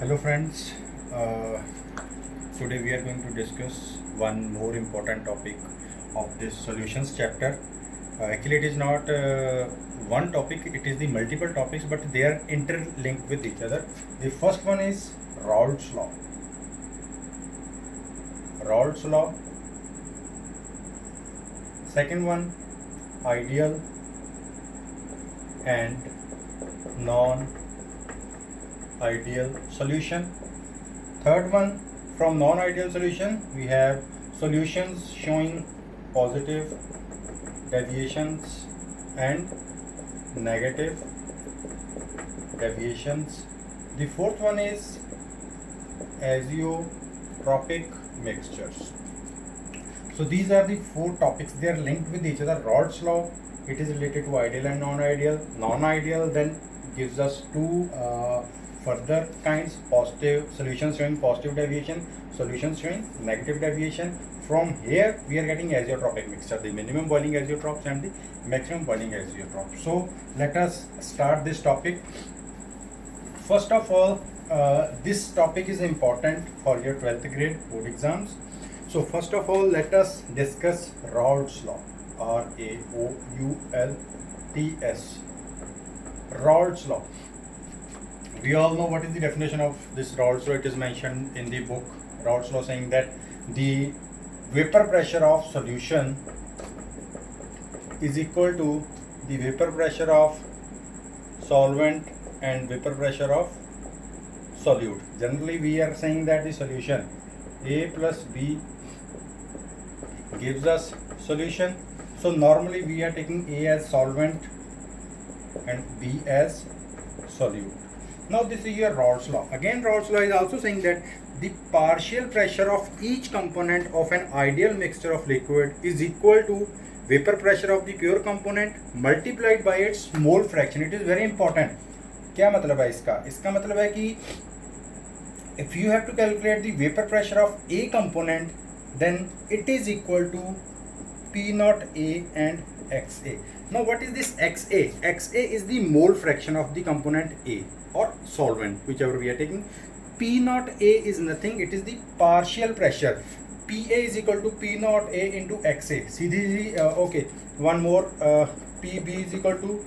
Hello friends, uh, today we are going to discuss one more important topic of this solutions chapter. Actually it is not one topic, it is the multiple topics but they are interlinked with each other. The first one is Raoult's law. Raoult's law. Second one, ideal and non-ideal solution. Third one, from non-ideal solution we have solutions showing positive deviations and negative deviations. The fourth one is azeotropic mixtures. So these are the four topics, they are linked with each other. Raoult's law, it is related to ideal and non-ideal. Non-ideal then gives us two further kinds: positive solutions showing positive deviation, solutions showing negative deviation. From here we are getting azeotropic mixture, the minimum boiling azeotropes and the maximum boiling azeotropes. So let us start this topic. First of all, this topic is important for your 12th grade board exams. So first of all, let us discuss Raoult's law. Raoults. Raoult's law. We all know what is the definition of this Raoult's law. It is mentioned in the book Raoult's law, saying that the vapor pressure of solution is equal to the vapor pressure of solvent and vapor pressure of solute. Generally we are saying that the solution A plus B gives us solution. So normally we are taking A as solvent and B as solute. Now this is your Raoult's law. Again Raoult's law is also saying that the partial pressure of each component of an ideal mixture of liquid is equal to vapor pressure of the pure component multiplied by its mole fraction. It is very important. क्या मतलब है इसका? इसका मतलब है कि if you have to calculate the vapor pressure of A component, then it is equal to P naught A and XA. Now what is this XA? XA is the mole fraction of the component A or solvent, whichever we are taking. P naught A is nothing, it is the partial pressure. PA is equal to P naught A into XA. Sidhi okay, one more, PB is equal to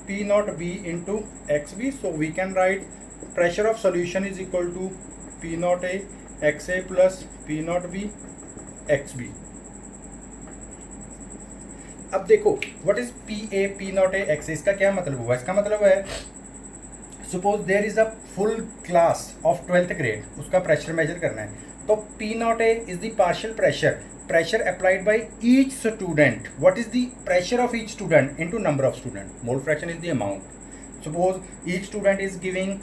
P naught B into XB. So we can write pressure of solution is equal to P naught A XA plus P naught B XB. अब देखो what is P naught A XA, इसका क्या मतलब हुआ? इसका मतलब है suppose there is a full class of 12th grade, उसका प्रेशर मेजर करना है. तो P naught A is the partial pressure applied by each student. What is the pressure of each student into number of student? Mole fraction is the amount. Suppose each student is giving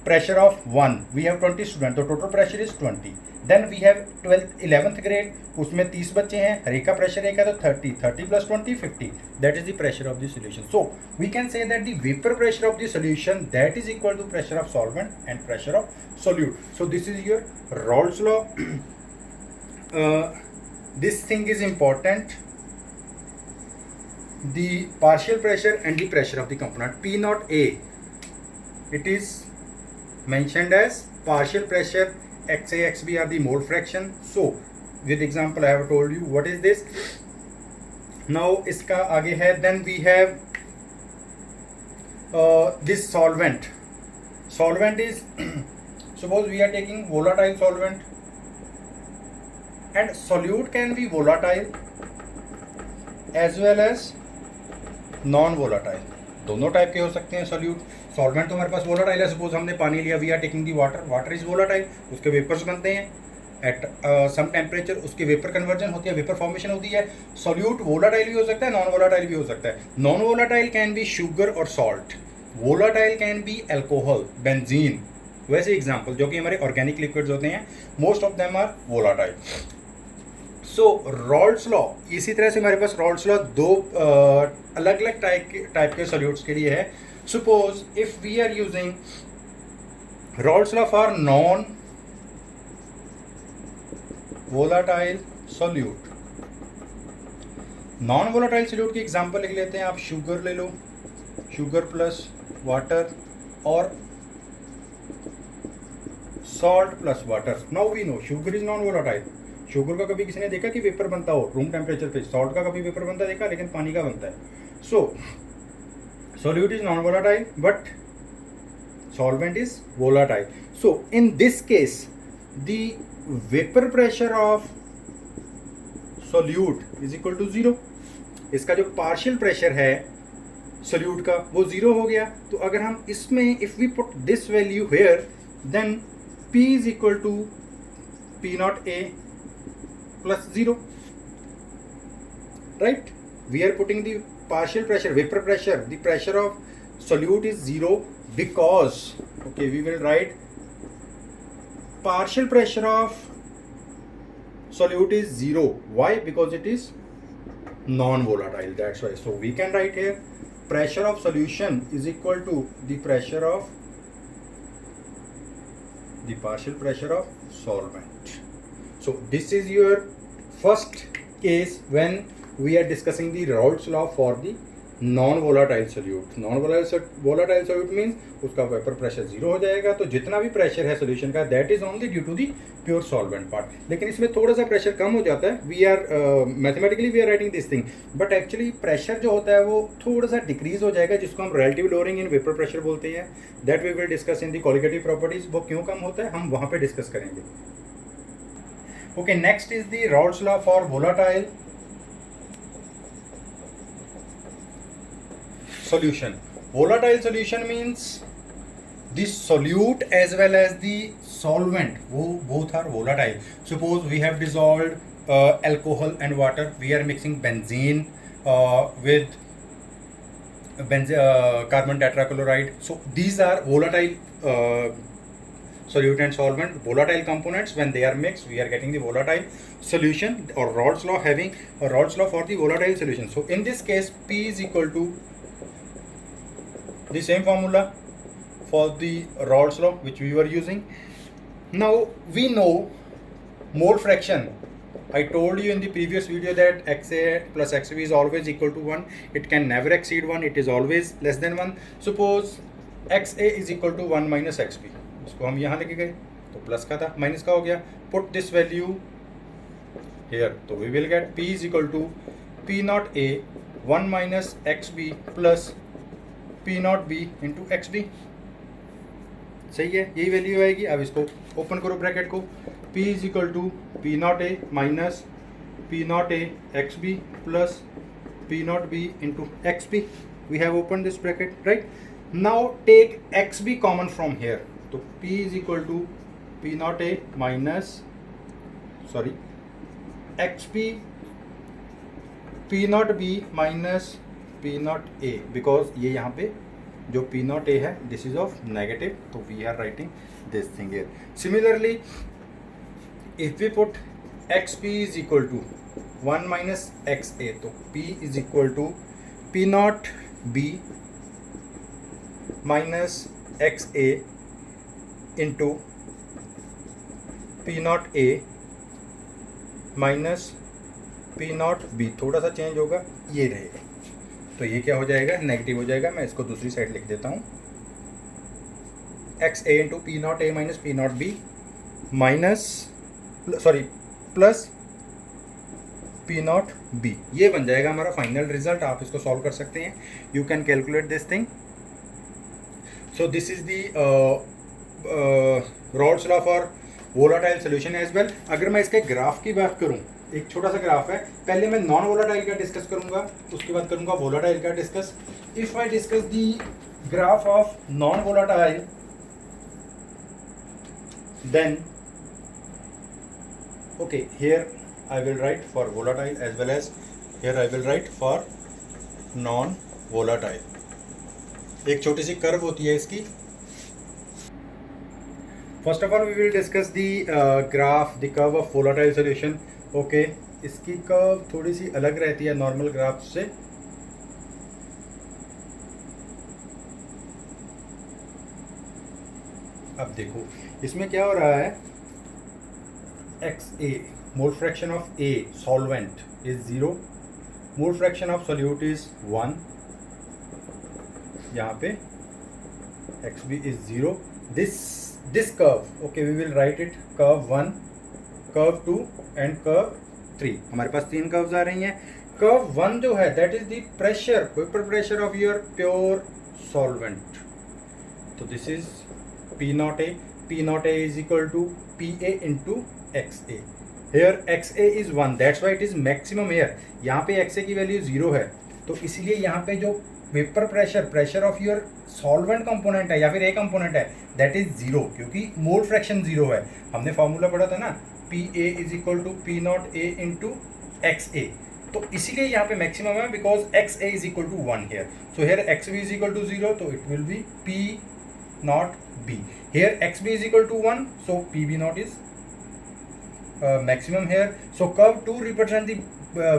pressure of 1. We have 20 students, तो total pressure is 20. Then we have 11th grade, उसमें 30 बच्चे हैं, हर एक का pressure एक है तो 30 plus 20 50. That is the pressure of the solution. So we can say that the vapor pressure of the solution that is equal to pressure of solvent and pressure of solute. So this is your Raoult's law. This thing is important. The partial pressure and the pressure of the component P naught A, it is mentioned as partial pressure. XA XB are the mole fraction. So with example I have told you what is this. Now इसका आगे है, then we have this solvent. Solvent is suppose we are taking volatile solvent, and solute can be volatile as well as non volatile. दोनों type के हो सकते हैं solute. Solvent तो हमारे पास वोलाटाइल है, सपोज हमने पानी लिया, we are taking the water, water is volatile, उसके वेपर्स बनते हैं एट सम टेम्परेचर, उसकी वेपर कन्वर्जन होती है, वेपर फॉर्मेशन होती है. सॉल्यूट वोलाटाइल भी हो सकता है, नॉन वोलाटाइल भी हो सकता है. Non volatile can be sugar और salt, volatile can be alcohol, benzene. वैसे एग्जाम्पल जो कि हमारे ऑर्गेनिक लिक्विड्स होते हैं, most of them are volatile. So Raoult's law, इसी तरह से हमारे पास Raoult's लॉ दो अलग अलग टाइप के सॉल्यूट्स के लिए है. Suppose if we are using Raoult's law for non volatile solute. Non volatile solute की एग्जांपल लिख लेते हैं. आप शुगर ले लो, शुगर प्लस वाटर और salt plus water. Now we know sugar is non-volatile. Sugar का कभी किसी ने देखा कि वेपर बनता हो रूम टेम्परेचर पे? सॉल्ट का कभी वेपर बनता देखा, लेकिन पानी का बनता है. सो solute is non-volatile but solvent is volatile. So in this case the vapor pressure of solute is equal to 0. इसका जो पार्शियल प्रेशर है सोल्यूट का वो 0 हो गया. तो अगर हम इसमें if we put this value here then P is equal to P naught A plus 0, right? We are putting the partial pressure, vapor pressure, the pressure of solute is 0 because, okay, we will write partial pressure of solute is 0. Why? Because it is non-volatile, that's why. So we can write here pressure of solution is equal to the pressure of the partial pressure of solvent. So this is your first case when we are discussing the Raoult's law for the non-volatile solute. Non-volatile solute means उसका vapour pressure 0 हो जाएगा. तो जितना भी pressure है solution का that is only due to the pure solvent part. लेकिन इसमें थोड़ा सा प्रेशर कम हो जाता है. We are mathematically we are writing this thing but actually pressure जो होता है वो थोड़ा सा डिक्रीज हो जाएगा जिसको हम relative lowering in vapour pressure बोलते हैं. That we will discuss in the qualitative properties. वो क्यों कम होता है हम वहाँ पे डिस्कस करेंगे. Okay, next is the Raoult's law for volatile solution. Volatile solution means the solute as well as the solvent, both are volatile. Suppose we have dissolved alcohol and water. We are mixing benzene with carbon tetrachloride. So these are volatile solute and solvent, volatile components. When they are mixed we are getting the volatile solution, or Raoult's law having a Raoult's law for the volatile solution. So in this case P is equal to the same formula for the Raoult's law which we were using. Now we know mole fraction. I told you in the previous video that XA plus XB is always equal to 1. It can never exceed 1. It is always less than 1. Suppose XA is equal to 1 minus XB. इसको हम यहाँ लेके गए तो plus का था, minus का हो गया. पुट दिस वैल्यू हियर तो we will get P is equal to P naught A 1 minus XB plus P naught B into XB. सही है, यही वैल्यू आएगी. अब इसको ओपन करो ब्रैकेट को. P is equal to P naught A minus P naught A XB plus P naught B into XB. We have open this bracket, right. Now take XB common from here. तो P is equal to P naught A minus XB P naught B minus P naught A, because ये यहाँ पे जो P naught A है this is of negative, तो we are writing this thing here. Similarly if we put XB is equal to 1 minus XA, तो P is equal to P naught B minus XA into P naught A minus P naught B. थोड़ा सा change होगा, ये रहेगा. तो ये क्या हो जाएगा, नेगेटिव हो जाएगा. मैं इसको दूसरी साइड लिख देता हूँ. XA into P naught A minus P naught B minus plus P naught B. ये बन जाएगा हमारा फाइनल रिजल्ट. आप इसको सॉल्व कर सकते हैं. You can calculate this thing. So this is the Raoult's law for volatile solution as well. अगर मैं इसके ग्राफ की बात करूं, एक छोटा सा ग्राफ है. पहले मैं नॉन वोलाटाइल का डिस्कस करूंगा, उसके बाद करूंगा वोलाटाइल का discuss. If I discuss the graph of non volatile then okay, here I will write for volatile as well as here I will write for non volatile. एक छोटी C curve होती है इसकी. First of all we will discuss the graph, the curve of volatile solution. Okay, इसकी curve थोड़ी सी अलग रहती है नॉर्मल ग्राफ से. अब देखो इसमें क्या हो रहा है. XA mole fraction of A solvent is 0, mole fraction of solute is 1. यहाँ पे XB is 0. This this curve, okay, we will write it curve 1, curve 2 and curve 3. हमारे पास 3 curves आ रही हैं. Curve 1 जो है that is the pressure, vapor pressure of your pure solvent. So this is P naught A. P naught A is equal to PA into XA. Here XA is 1, that's why it is maximum here. यहाँ पे XA की value 0 है, तो इसीलिए यहाँ पे जो vapour pressure, pressure of your solvent component है या फिर ए कंपोनेंट है, दैट इज 0, क्योंकि मोल फ्रैक्शन 0 है. हमने फॉर्मूला पढ़ा था ना, P A is equal to P naught A into X A. तो इसीलिए यहाँ पे मैक्सिमम है because X A is equal to 1 here. So here X B is equal to 0, तो it will be P naught B. Here X B is equal to 1, so P B naught is maximum here. So curve 2 represent the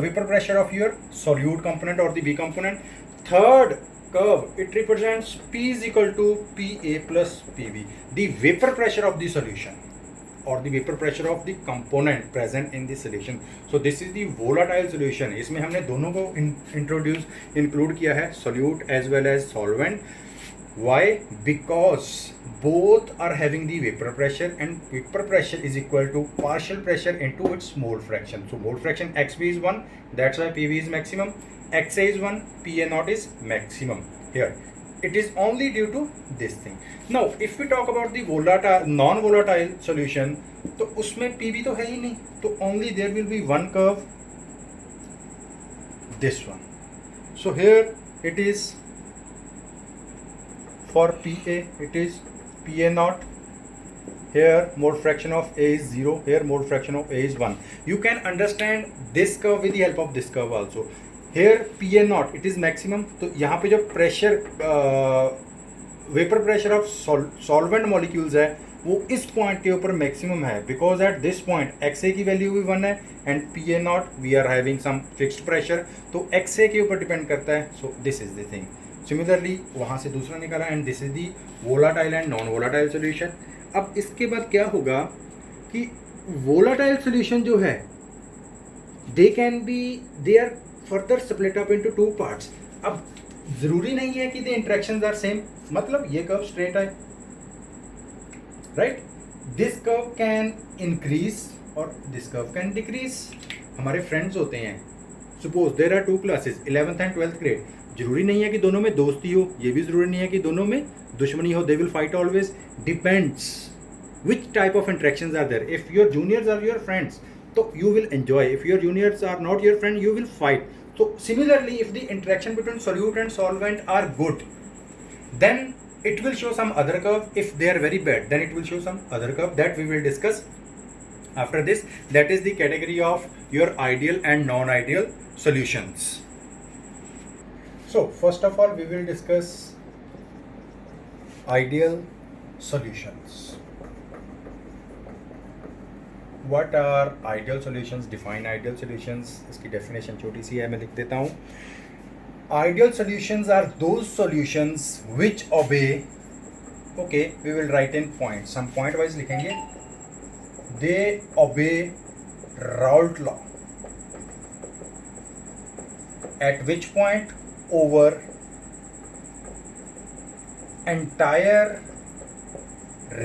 vapor pressure of your solute component or the B component. Third curve, it represents P is equal to PA plus PB, the vapor pressure of the solution or the vapor pressure of the component present in the solution. So this is the volatile solution. इसमें हमने दोनों को include किया है, solute as well as solvent. Why? Because both are having the vapor pressure and vapor pressure is equal to partial pressure into its mole fraction. So mole fraction XB is 1, that's why PV is maximum. XA is 1, PA naught is maximum. Here it is only due to this thing. Now if we talk about the volatile, non-volatile solution, तो उसमें PV तो है ही नहीं, तो only there will be one curve, this one. So here it is for PA, it is PA naught. Here mole fraction of A is 0, here mole fraction of A is 1. You can understand this curve with the help of this curve also. Here PA naught, it is maximum. तो यहाँ पे जो pressure, vapour pressure of solvent molecules है वो इस point के ऊपर maximum है, because at this point XA की वैल्यू भी 1 है and PA naught we are having some fixed pressure, तो XA के ऊपर डिपेंड करता है. So this is the thing. Similarly वहाँ से दूसरा निकाला and this is the volatile and non volatile solution. अब इसके बाद क्या होगा कि वोलाटाइल सोल्यूशन जो है they are further split up into 2 parts. अब जरूरी नहीं है कि द इंटरेक्शंस आर सेम, मतलब ये कर्व स्ट्रेट है, right. This curve can increase और दिस कर्व कैन डिक्रीज. हमारे फ्रेंड्स होते हैं, suppose there are 2 classes 11th and 12th grade. जरूरी नहीं है कि दोनों में दोस्ती हो, ये भी जरूरी नहीं है कि दोनों में दुश्मनी हो. They will fight always. Depends which type of interactions are there. If your juniors are your friends, so you will enjoy. If your juniors are not your friend, you will fight. So similarly, if the interaction between solute and solvent are good, then it will show some other curve. If they are very bad, then it will show some other curve that we will discuss after this. That is the category of your ideal and non-ideal solutions. So first of all, we will discuss ideal solutions. What are ideal solutions? Define ideal solutions. इसकी definition छोटी सी है, मैं लिख देता हूँ. Ideal solutions are those solutions which obey. Okay, we will write in points. Some point wise लिखेंगे. They obey Raoult law. At which point over entire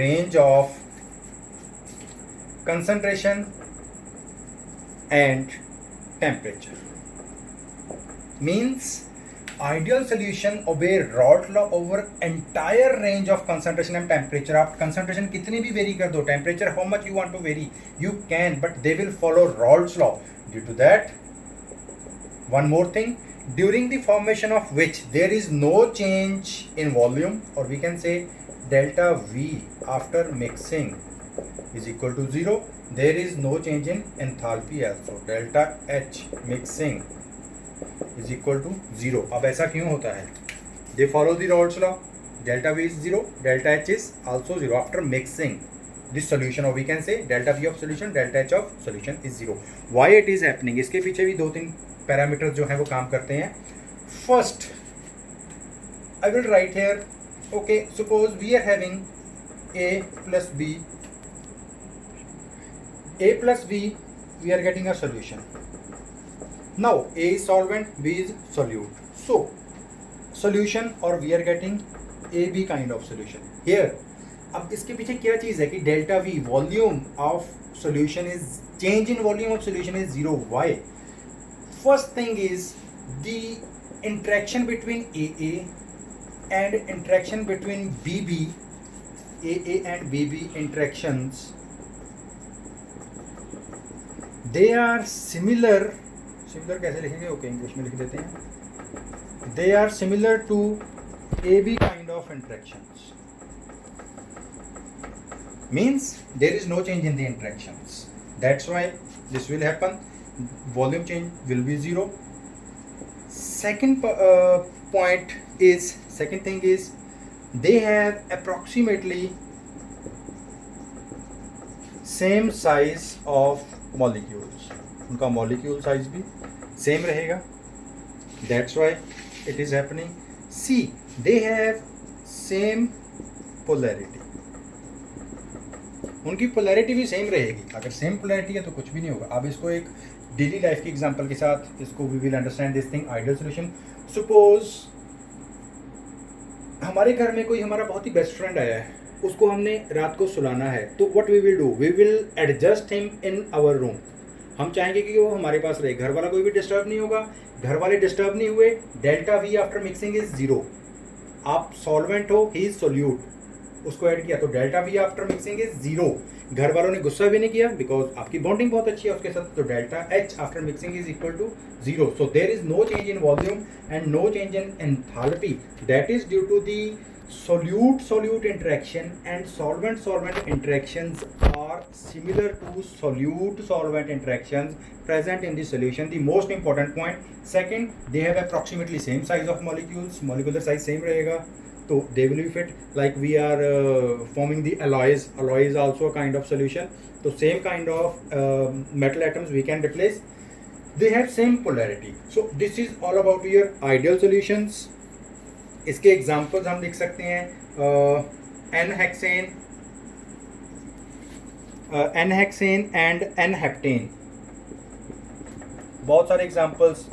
range of concentration and temperature. Means ideal solution obey Raoult law over entire range of concentration and temperature. आप concentration कितनी भी vary कर दो, temperature how much you want to vary, you can, but they will follow Raoult's law. Due to that, one more thing, during the formation of which there is no change in volume, or we can say delta V after mixing is equal to 0. There is no change in enthalpy also. Delta H mixing is equal to 0. अब ऐसा क्यों होता है? They follow the Raoult's law. Delta V is 0. Delta H is also 0 after mixing this solution, or we can say delta V of solution, delta H of solution is 0. Why it is happening? इसके पीछे भी 2-3 parameter जो है वो काम करते हैं. First, I will write here. Okay, suppose we are having A plus B. A plus B, we are getting a solution. Now A is solvent, B is solute. So solution, or we are getting AB kind of solution. Here अब इसके पीछे क्या चीज़ है कि delta V volume of solution is change in volume of solution is 0. Why? First thing is the interaction between AA and interaction between BB, AA and BB interactions, they are similar कैसे लिखेंगे? Okay English में लिख देते हैं. They are similar to AB kind of interactions. Means there is no change in the interactions. That's why this will happen. Volume change will be 0. Second thing is they have approximately same size of molecules. उनका molecule size भी same रहेगा. That's why it is happening. C, they have same polarity. उनकी polarity भी same रहेगी. अगर same polarity है तो कुछ भी नहीं होगा. अब इसको एक डेली लाइफ की एग्जांपल के साथ इसको we will understand this thing. Ideal solution. Suppose हमारे घर में कोई हमारा बहुत ही बेस्ट फ्रेंड आया है, उसको हमने रात को सुलाना है, तो what we will do, we will adjust him in our room. हम चाहेंगे कि वो हमारे पास रहे, घर वाला कोई भी डिस्टर्ब नहीं होगा. घर वाले डिस्टर्ब नहीं हुए, delta V after mixing is 0. आप सॉल्वेंट हो, ही इज सोल्यूट, उसको ऐड किया तो delta V after mixing is 0. घर वालों ने गुस्सा भी नहीं किया बिकॉज आपकी बॉन्डिंग बहुत अच्छी है उसके साथ, तो delta H after mixing is equal to 0. So there is no change in volume and no change in enthalpy. That is due to the solute interaction, and solvent interactions are similar to solute interactions present in the solution. The most important point. Second, they have approximately same size of molecules, molecular size same रहेगा, so they will be fit. Like we are forming the alloys is also a kind of solution, so same kind of metal atoms we can replace. They have same polarity. So this is all about your ideal solutions. इसके examples हम लिख सकते हैं. N hexane and n heptane. बहुत सारे examples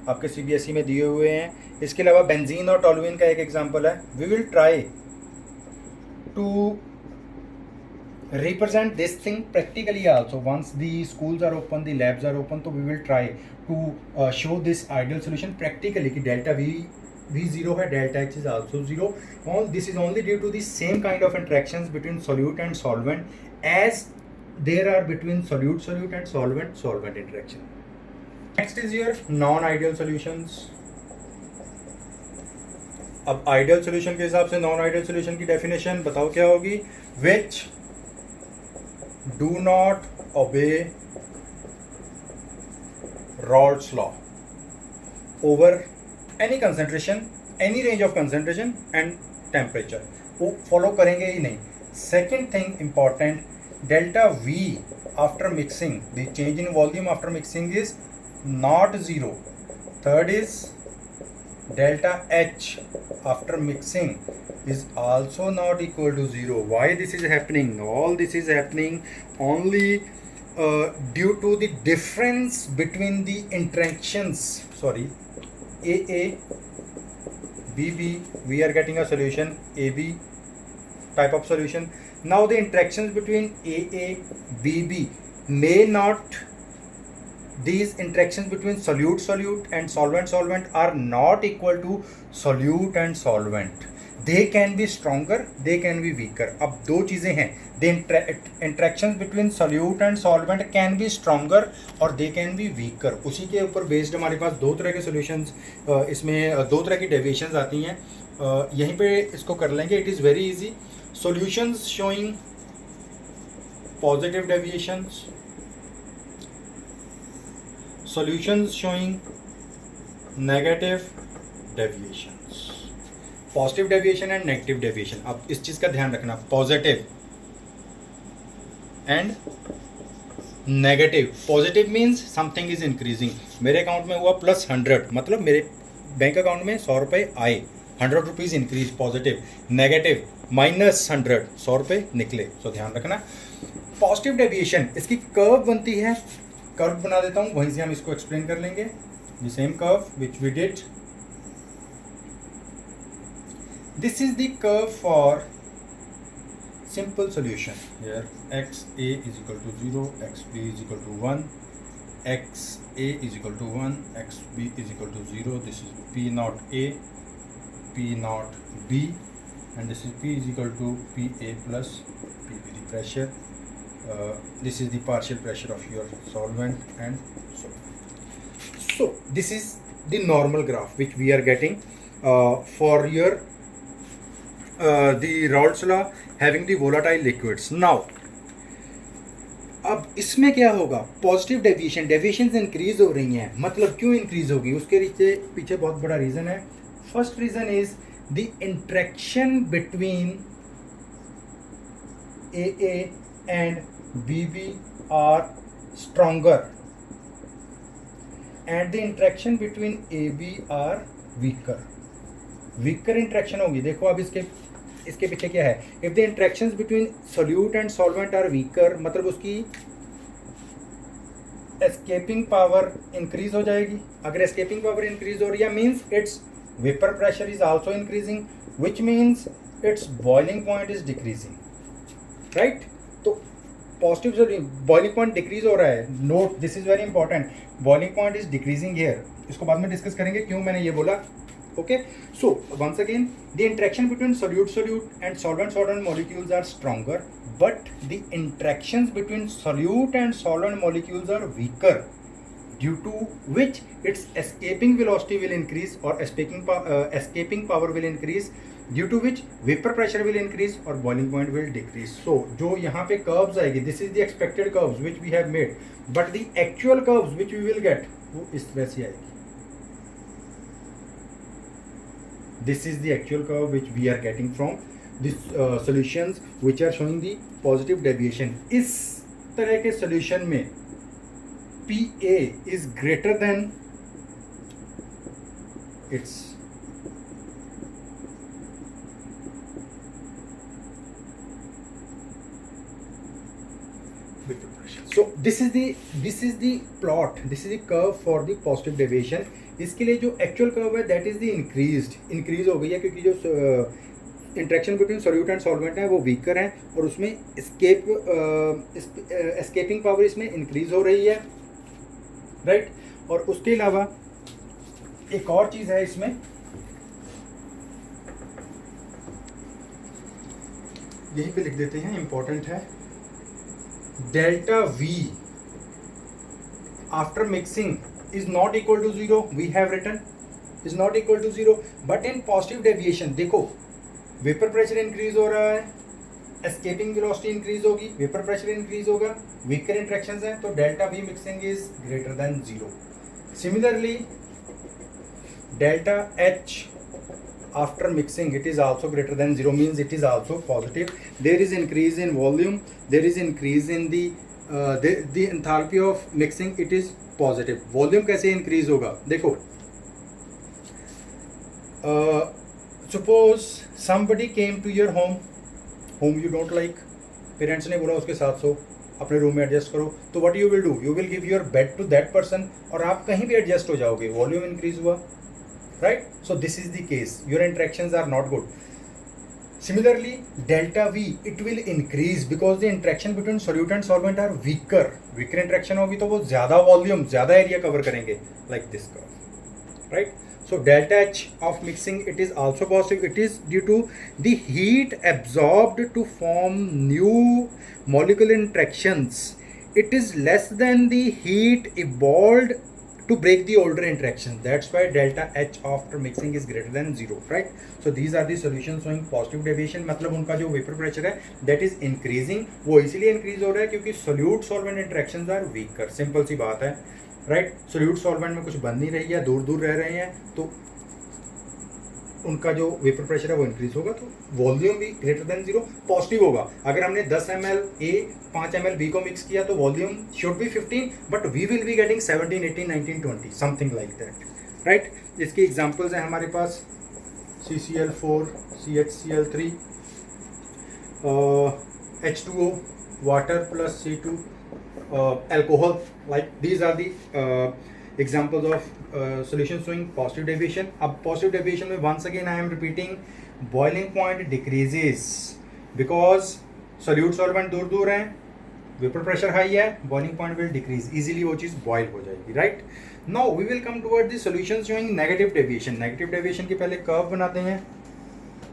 आपके CBSE में दिए हुए हैं. इसके अलावा बेंजीन और टोलुइन का एक एग्जाम्पल है. We will try to represent this thing practically also once the schools are open, the labs are open, so we will try to show this ideal solution practically कि delta v 0 है, delta h is also 0. All this is only due to the same kind of interactions between solute and solvent as there are between solute and solvent interaction. Next is your non-ideal solutions. अब ideal solution के हिसाब से non-ideal solution की definition बताओ क्या होगी. Which do not obey Raoult's law over any concentration, any range of concentration and temperature. वो follow करेंगे ही नहीं. Second thing important, delta V after mixing, the change in volume after mixing is not 0. Third is delta H after mixing is also not equal to 0. Why this is happening? All this is happening only due to the difference between the interactions. Sorry, AA, BB, we are getting a solution, AB type of solution. Now the interactions between AA, BB may not, these interactions between solute and solvent are not equal to solute and solvent. They can be stronger, they can be weaker. अब दो चीज़ें हैं. The interactions between solute and solvent can be stronger और they can be weaker. उसी के ऊपर based हमारे पास दो तरह के solutions, इसमें दो तरह की deviations आती हैं. यहीं पे इसको कर लेंगे. It is very easy. Solutions showing positive deviations, solutions showing negative deviations. Positive deviation and negative deviation. अब इस चीज़ का ध्यान रखना, positive and negative. Positive means something is increasing. मेरे अकाउंट में हुआ +100, मतलब मेरे बैंक अकाउंट में 100 रुपये आए, 100 रुपीज़ इंक्रीज, पॉजिटिव. नेगेटिव -100, 100 रुपये निकले. सो ध्यान रखना. पॉजिटिव डेविएशन, इसकी कर्व बनती है. कर्व बना देता हूँ, वहीं से हम इसको एक्सप्लेन कर लेंगे. The same curve which we did. This is the curve for simple solution. Here x a is equal to 0, x b is equal to 1, x a is equal to 1, x b is equal to 0. This is p naught a, p naught b, and this is p is equal to p a plus p b, the pressure. This is the partial pressure of your solvent, and so this is the normal graph which we are getting for your the Raoult's law having the volatile liquids. Now अब इसमें क्या होगा, positive deviation increase हो रही हैं, मतलब क्यों increase होगी, उसके पीछे बहुत बड़ा रीज़न है. First reason is the interaction between A and B are stronger and the interaction between A B are weaker interaction होगी. देखो अब इसके पीछे क्या है, if the interactions between solute and solvent are weaker, मतलब उसकी एस्केपिंग पावर इंक्रीज हो जाएगी. अगर एस्केपिंग पावर इंक्रीज हो रही है means it's vapour pressure is also increasing, which means it's boiling point is decreasing, right. तो पॉजिटिव बॉइलिंग पॉइंट डिक्रीज हो रहा है. Note this is very important, boiling point is decreasing here. इसको बाद में डिस्कस करेंगे क्यों मैंने ये बोला. Okay, so once again the interaction between solute and solvent molecules are stronger, but the interactions between solute and solvent molecules are weaker, due to which its escaping velocity will increase or escaping power will increase, due to which vapor pressure will increase or boiling point will decrease. So जो यहाँ पे curves आएगी, this is the expected curves which we have made, but the actual curves which we will get वो इस तरह से आएगी. This is the actual curve which we are getting from these solutions which are showing the positive deviation. इस तरह के solution में PA is greater than its vapor pressure. So this is the plot, this is the curve for the positive deviation. इसके लिए जो actual curve है that is the increase हो गई है, क्योंकि जो interaction between solute and solvent है वो वीकर है और उसमें एस्केपिंग पावर इसमें इंक्रीज हो रही है, राइट. और उसके अलावा एक और चीज़ है इसमें, यहीं पे लिख देते हैं, इंपॉर्टेंट है. Delta V after mixing is not equal to 0, we have written is not equal to 0, but in positive deviation देखो वेपर प्रेशर इंक्रीज हो रहा है, एस्केपिंग वेलोसिटी इंक्रीज होगी, वेपर प्रेशर इंक्रीज होगा, वीकर इंट्रैक्शंस हैं, तो delta we mixing is greater than 0. Similarly delta H after mixing it is also greater than 0, means it is also positive. There is increase in volume, there is increase in the enthalpy of mixing, it is positive. Volume कैसे increase होगा, देखो suppose somebody came to your home you don't like, parents ने बोला उसके साथ सो अपने room में adjust करो, तो what you will do, you will give your bed to that person और आप कहीं भी एडजस्ट हो जाओगे, वॉल्यूम इंक्रीज हुआ, right. So this is the case, your interactions are not good. Similarly, delta V it will increase because the interaction between solute and solvent are weaker. Weaker interaction होगी तो वो ज़्यादा volume, ज़्यादा area cover करेंगे, like this curve, right? So delta H of mixing it is also positive. It is due to the heat absorbed to form new molecular interactions. It is less than the heat evolved to break the older interaction. That's why delta H after mixing is greater than 0, right? So these are the solutions showing positive deviation. मतलब उनका जो vapor pressure है that is increasing, वो इसलिए increase हो रहा है क्योंकि solute solvent interactions are weaker. Simple सी बात है, right? solute solvent में कुछ बन नहीं रही है, दूर दूर रह रहे हैं, तो उनका जो वेपर प्रेशर है वो इंक्रीज होगा, तो वॉल्यूम भी ग्रेटर देन 0 पॉजिटिव होगा. अगर हमने 10 ml A 5 ml B को मिक्स किया तो volume should be 15, but we will be getting 17, 18, 19, 20 something like that, right. इसकी एग्जांपल्स हैं हमारे पास CCl4, CHCl3, H2O, water plus C2, alcohol, like these are the examples of solutions showing positive deviation. अब positive deviation में once again I am repeating, boiling point decreases because solute solvent दूर दूर हैं, vapour pressure high है, boiling point will decrease, easily वो चीज़ boil हो जाएगी, right. Now we will come toward the solutions showing negative deviation. Negative deviation के पहले कर्व बनाते हैं,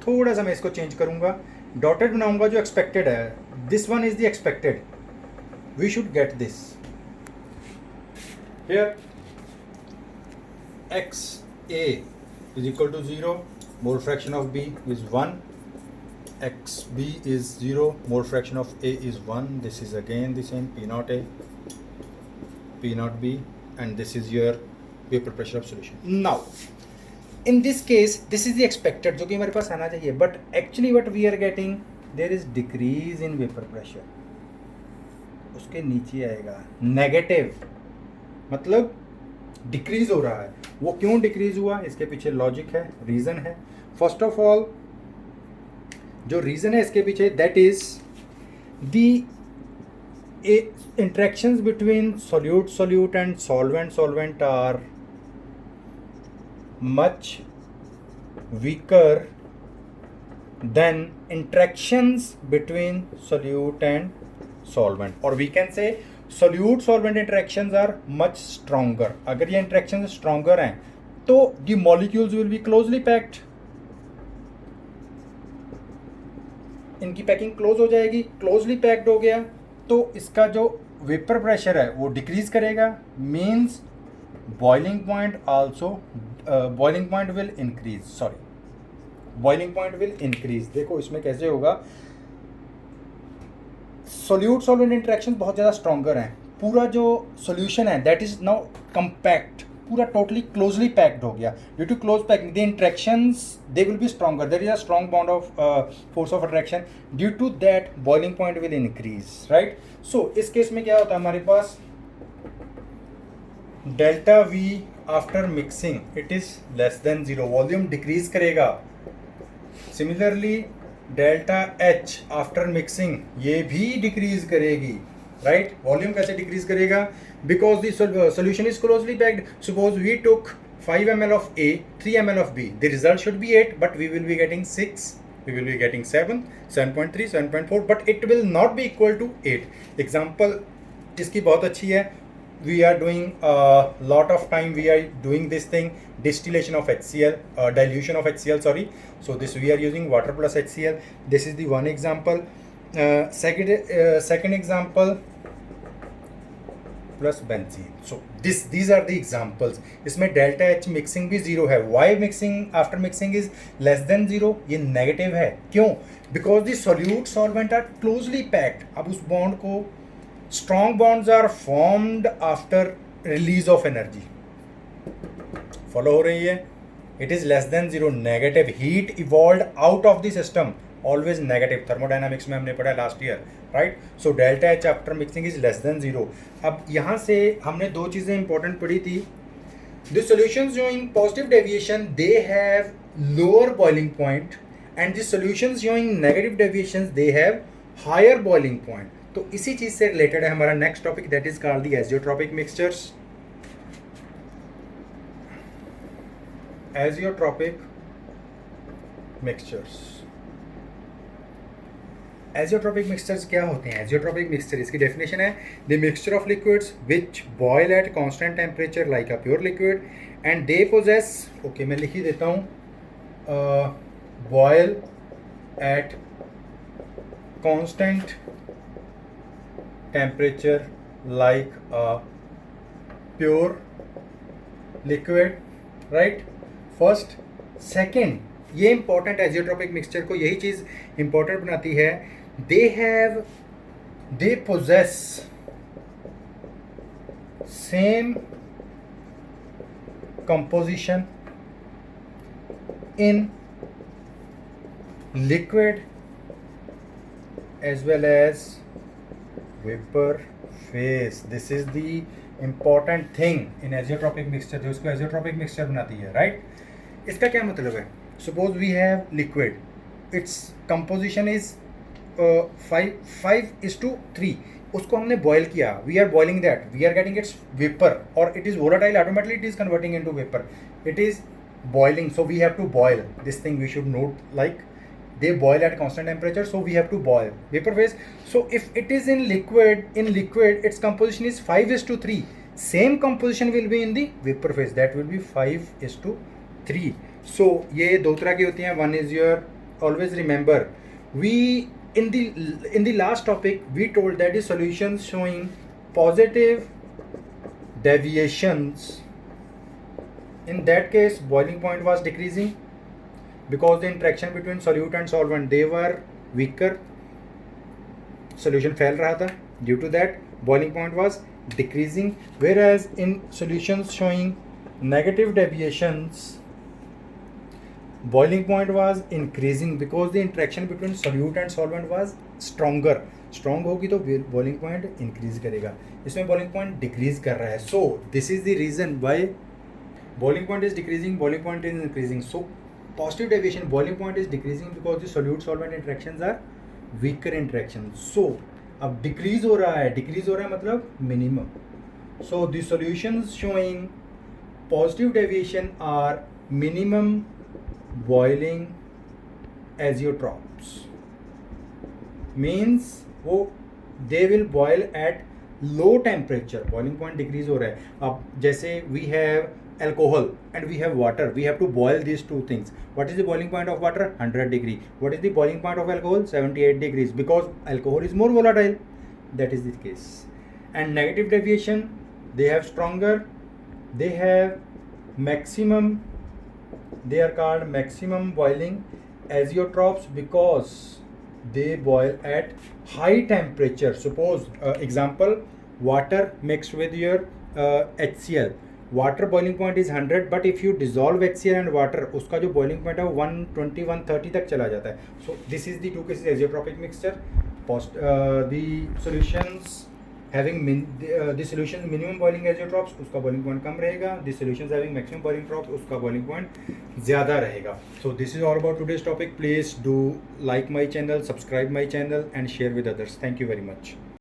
थोड़ा सा मैं इसको चेंज करूंगा, डॉटेड बनाऊंगा जो एक्सपेक्टेड है, this one is the expected, we should get this here, X A is equal to 0, mole fraction of B is 1, XB is 0, mole fraction of A is 1, this is again the same P naught A, P naught B, and this is your vapor pressure of solution. Now, in this case, this is the expected, जो कि हमारे पास आना चाहिए, but actually what we are getting, there is decrease in vapor pressure, उसके नीचे आएगा negative, मतलब decrease हो रहा है। वो क्यों डिक्रीज हुआ, इसके पीछे लॉजिक है, रीज़न है। फर्स्ट ऑफ ऑल जो रीज़न है इसके पीछे, that is the interactions between solute and solvent are much weaker than interactions between solute and solvent, और we can say solute solvent interactions are much stronger. अगर ये interactions stronger हैं तो the molecules will be closely packed, इनकी packing close हो जाएगी, closely packed हो गया तो इसका जो वेपर प्रेशर है वो डिक्रीज करेगा, means boiling point also, boiling point will increase, sorry boiling point will increase. देखो इसमें कैसे होगा, सोल्यूट सॉल्वेंट इंटरेक्शन बहुत ज़्यादा स्ट्रॉन्गर हैं, पूरा जो सोल्यूशन है दैट इज नाउ कंपैक्ट, पूरा टोटली क्लोजली पैक्ड हो गया। Due to close packing the interactions they will be stronger, there is a strong bond of force of attraction, due to that boiling point will increase, right. So इस case में क्या होता है हमारे पास, delta V after mixing it is less than 0, volume decrease करेगा। Similarly delta H after mixing ये भी डिक्रीज करेगी, राइट। वॉल्यूम कैसे डिक्रीज करेगा, because the solution is closely packed. Suppose we took 5 ml of A, 3 ml of B, the result should be 8, but we will be getting 6, we will be getting 7, 7.3, 7.4, but it will not be equal to 8. Example इसकी बहुत अच्छी है, we are doing a lot of time we are doing this thing, distillation of HCl, dilution of HCl, sorry. So this we are using water plus HCl. This is the one example. Second example, plus benzene. So these are the examples. इसमें delta H mixing भी 0 है. Why mixing after mixing is less than 0? ये negative है. क्यों? Because the solute solvent are closely packed. अब उस bond को strong bonds are formed after release of energy. Follow हो रही है? It is less than 0, negative. Heat evolved out of the system, always negative. Thermodynamics में हमने पढ़ा last year, right? So delta H after mixing is less than 0. अब यहाँ से हमने दो चीज़ें important पढ़ी थी. The solutions showing positive deviation, they have lower boiling point, and the solutions showing negative deviations, they have higher boiling point. तो इसी चीज़ से रिलेटेड है हमारा next topic, that is called the azeotropic mixtures. Azeotropic mixtures, azeotropic mixtures क्या होते हैं? Azeotropic mixture, इसकी definition है the mixture of liquids which boil at constant temperature like a pure liquid and they possess, okay मैं लिख ही देता हूँ, boil at constant temperature like a pure liquid, right? First, second, ये important azeotropic mixture को यही चीज़ important बनाती है, they possess same composition in liquid as well as vapor phase. This is the important thing in azeotropic mixture, जो इसको azeotropic mixture बनाती है, right? इसका क्या मतलब है? Suppose we have liquid, its composition is 5:3. उसको हमने boil किया, we are boiling that, we are getting its vapor, or it is volatile, automatically it is converting into vapor. It is boiling, so we have to boil this thing. We should note like they boil at constant temperature, so we have to boil vapor phase. So if it is in liquid, its composition is 5:3. Same composition will be in the vapor phase, that will be 5:3. So ये दो तरह की होती हैं. One is your, always remember, we in the last topic we told that is solutions showing positive deviations. In that case boiling point was decreasing because the interaction between solute and solvent, they were weaker, solution फैल रहा था, due to that boiling point was decreasing. Whereas in solutions showing negative deviations, boiling point was increasing because the interaction between solute and solvent was stronger. Strong होगी तो boiling point increase करेगा, इसमें boiling point decrease कर रहा है. So this is the reason why boiling point is decreasing, boiling point is increasing. So positive deviation, boiling point is decreasing because the solute solvent interactions are weaker interactions. So अब decrease हो रहा है मतलब minimum. So the solutions showing positive deviation are minimum boiling azeotrophs, means वो they will boil at low temperature. boiling point decrease हो रहा है. अब जैसे we have alcohol and we have water, we have to boil these two things. What is the boiling point of water? 100 degree. What is the boiling point of alcohol? 78 degrees, because alcohol is more volatile. That is the case. And negative deviation, they have stronger, they have maximum, they are called maximum boiling azeotrophs because they boil at high temperature. Suppose example, water mixed with your HCl. Water boiling point is 100, but if you dissolve HCl and water, उसका जो boiling point है वो 120 130 तक चला जाता है. So this is the two cases azeotropic mixture. The solutions having the solutions minimum boiling azeotropes, उसका boiling point कम रहेगा. The solutions having maximum boiling trophs, उसका बॉइलिंग पॉइंट ज़्यादा रहेगा. सो this is all about today's topic. Please do like my channel, subscribe my channel and share with others. Thank you very much.